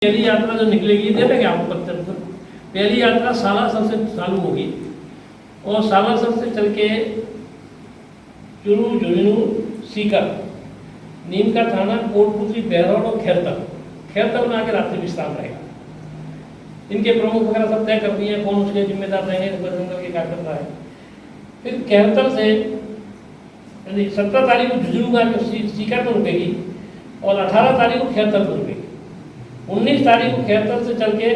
पहली यात्रा जो निकलेगी देते क्या आपको पत्थर पर। पहली यात्रा सालासर से चालू होगी और सालासर से चल के चुरू, झुंझुनू, सीकर, नीम का थाना, कोटपुतली, बहरौल और खैरतल में आके रात्रि विश्राम रहेगा। इनके प्रमुख वगैरह सब तय कर दिए हैं, कौन उसके जिम्मेदार रहेंगे, बजरंग के क्या कर रहा है। फिर खैरतल से 17 तारीख को झुंझुनू का सीकर पर रुकेगी और 18 तारीख को खैरतल पर रुकेगी। 19 तारीख को खैरतल से चल के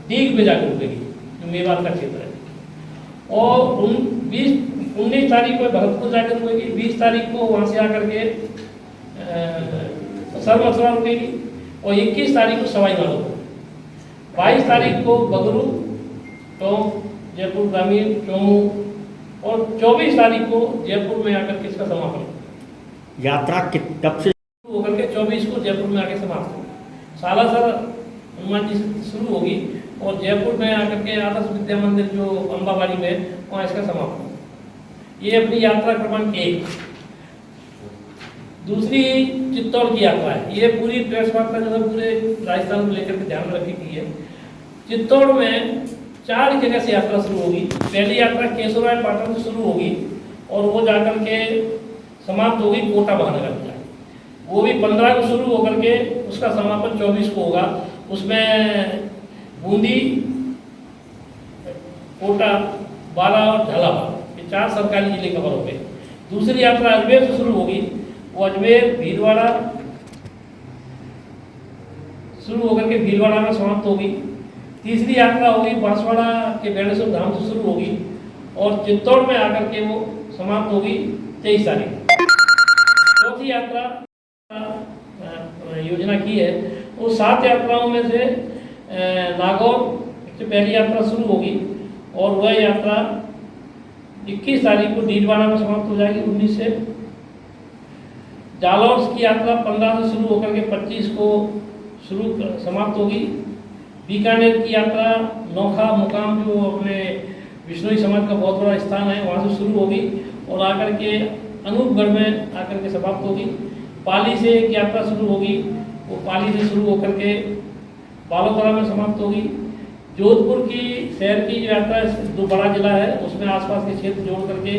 डीग में जाकर रुकेगी, जो मेवात का क्षेत्र है। और 19 तारीख को भरतपुर जाकर रुकेगी। 20 तारीख को वहाँ से आकर के सरमथुरा रुकेगी और 21 तारीख को सवाई माधोपुर। 22 तारीख को बगरू, टोंक, जयपुर ग्रामीण, चोमू और 24 तारीख को जयपुर में आकर के इसका समापन। यात्रा कब से शुरू होकर के 24 को जयपुर में आके समाप्त होगी। सालासर हनुमान जी से शुरू होगी और जयपुर में आकर के आदर्श विद्या मंदिर जो अम्बाबाड़ी में, वहाँ इसका समापन होगा। ये अपनी यात्रा क्रमांक 1। दूसरी चित्तौड़ की यात्रा है। ये पूरी प्रेस वार्ता जो है पूरे राजस्थान को लेकर के ध्यान रखी गई है। चित्तौड़ में 4 जगह से यात्रा शुरू होगी। पहली यात्रा केशवराय पाटन से शुरू होगी और वो जाकर के समाप्त होगी कोटा महानगर में। वो भी 15 को शुरू होकर के उसका समापन 24 को होगा। उसमें बूंदी, कोटा, बारा और झालावाड़, ये 4 सरकारी जिले कवर हो गए। दूसरी यात्रा अजमेर से शुरू होगी। वो अजमेर, भीलवाड़ा शुरू होकर के भीलवाड़ा में समाप्त होगी। तीसरी यात्रा होगी बांसवाड़ा के बेणेश्वर धाम से शुरू होगी और चित्तौड़ में आकर के वो समाप्त होगी 23 तारीख। चौथी यात्रा योजना की है वो 7 यात्राओं में से नागौर से पहली यात्रा शुरू होगी और वह यात्रा 21 तारीख को डीडवाड़ा में समाप्त हो जाएगी। 19 से जालौर की यात्रा 15 से शुरू होकर के 25 को समाप्त होगी। बीकानेर की यात्रा नौखा मुकाम जो अपने विष्णुई समाज का बहुत बड़ा स्थान है वहाँ से शुरू होगी और आकर के अनूपगढ़ में आकर के समाप्त होगी। पाली से एक यात्रा शुरू होगी, वो पाली से शुरू होकर के बालोतरा में समाप्त होगी। जोधपुर की शहर की जो यात्रा है, जो बड़ा जिला है उसमें आसपास के क्षेत्र जोड़ करके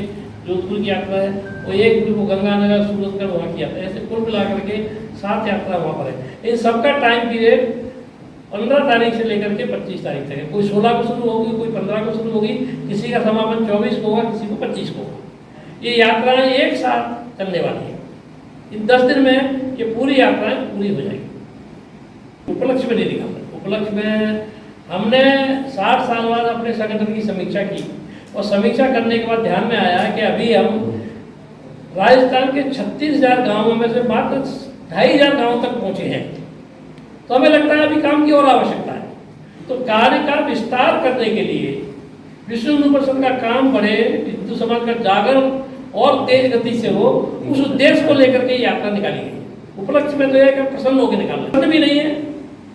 जोधपुर की यात्रा है और एक वो गंगानगर, सूरतगढ़ वहाँ की यात्रा है। ऐसे कुल मिला करके 7 यात्रा वहाँ पर है। इन सबका टाइम पीरियड 15 तारीख से लेकर के 25 तारीख तक है। कोई 16 को शुरू होगी, कोई 15 को शुरू होगी, किसी का समापन 24 को होगा, किसी को 25 को होगा। ये यात्राएं एक साथ चलने वाली है। इन 10 दिन में ये पूरी यात्राएं पूरी हो जाएगी। उपलक्ष्य में नहीं लिखा। उपलक्ष्य में हमने 60 साल बाद अपने संगठन की समीक्षा की और समीक्षा करने के बाद ध्यान में आया कि अभी हम राजस्थान के 36,000 गाँवों में से मात्र 2,500 गाँवों तक पहुँचे हैं। तो हमें लगता है अभी काम की और आवश्यकता है। तो कार्य का विस्तार करने के लिए विश्व हिंदू परिषद का काम बढ़े, हिंदू समाज का जागरण और तेज गति से हो, उस उद्देश्य को लेकर के यात्रा निकाली गई। उपलक्ष्य में तो यह प्रसन्न होकर निकालना भी नहीं है,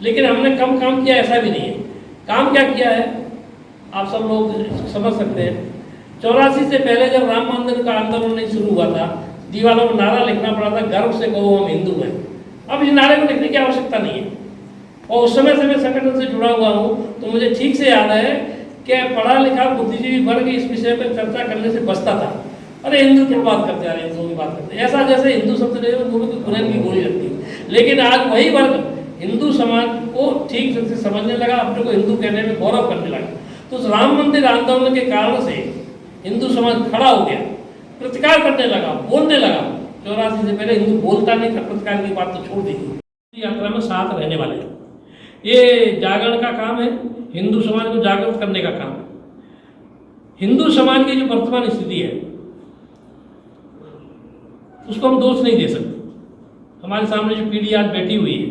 लेकिन हमने कम काम किया ऐसा भी नहीं है। काम क्या किया है आप सब लोग समझ सकते हैं। 84 से पहले जब राम मंदिर का आंदोलन नहीं शुरू हुआ था, दीवारों में नारा लिखना पड़ा था, गर्व से कहो हम हिंदू हैं। अब इस नारे को लिखने की आवश्यकता नहीं है। और उस समय से मैं संगठन से जुड़ा हुआ हूँ तो मुझे ठीक से याद है कि पढ़ा लिखा बुद्धिजीवी वर्ग इस विषय पर चर्चा करने से बचता था। अरे हिंदू क्या बात करते हैं, अरे हिंदुओं की बात करते हैं, ऐसा जैसे हिंदू शब्द कुरैन की गोली लगती है। लेकिन आज वही वर्ग हिंदू समाज को ठीक से समझने लगा, अपने को हिंदू कहने में गौरव करने लगा। तो उस राम मंदिर आंदोलन के कारण से हिंदू समाज खड़ा हो गया, प्रतिकार करने लगा, बोलने लगा। 84 से पहले हिंदू बोलता नहीं था, प्रतिकार की बात तो छोड़ दी। यात्रा में साथ रहने वाले हैं। ये जागरण का काम है, हिंदू समाज को जागरूक करने का काम। हिंदू समाज की जो वर्तमान स्थिति है उसको हम दोष नहीं दे सकते। हमारे सामने जो पीढ़ी आज बैठी हुई है,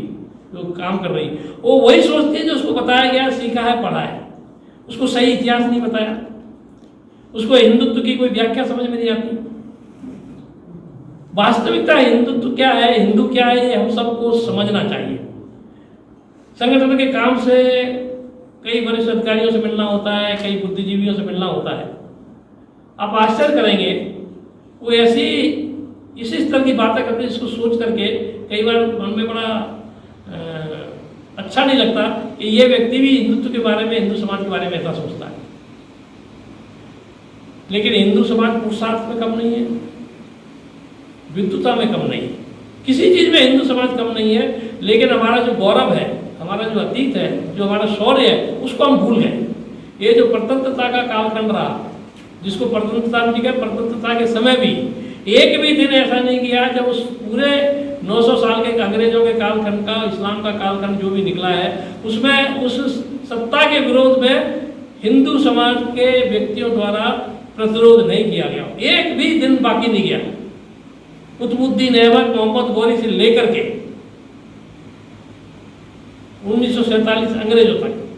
जो काम कर रही है, वो वही सोचती है जो उसको बताया गया, सीखा है, पढ़ा है। उसको सही इतिहास नहीं बताया, उसको हिंदुत्व की कोई व्याख्या समझ में नहीं आती। वास्तविकता हिंदुत्व क्या है, हिंदू क्या है, ये हम सबको समझना चाहिए। संगठन के काम से कई वरिष्ठ अधिकारियों से मिलना होता है, कई बुद्धिजीवियों से मिलना होता है। आप आश्चर्य करेंगे, वो ऐसी इसी स्तर की बातें करते जिसको सोच करके कई बार मन में बड़ा अच्छा नहीं लगता कि ये व्यक्ति भी हिंदुत्व के बारे में, हिंदू समाज के बारे में ऐसा सोचता है। लेकिन हिंदू समाज पुरुषार्थ में कम नहीं है, विद्वता में कम नहीं है, किसी चीज में हिंदू समाज कम नहीं है। लेकिन हमारा जो गौरव है, हमारा जो अतीत है, जो हमारा शौर्य है, उसको हम भूल गए। ये जो स्वतंत्रता का कालखंड रहा, जिसको स्वतंत्रता भी कहे, स्वतंत्रता के समय भी एक भी दिन ऐसा नहीं किया जब उस पूरे 900 साल के अंग्रेजों के कालखंड का, इस्लाम का कालखंड जो भी निकला है, उसमें उस सत्ता के विरोध में हिंदू समाज के व्यक्तियों द्वारा प्रतिरोध नहीं किया गया। एक भी दिन बाकी नहीं गया। कुतुबुद्दीन ऐबक, मोहम्मद गौरी से लेकर के 1947 अंग्रेजों तक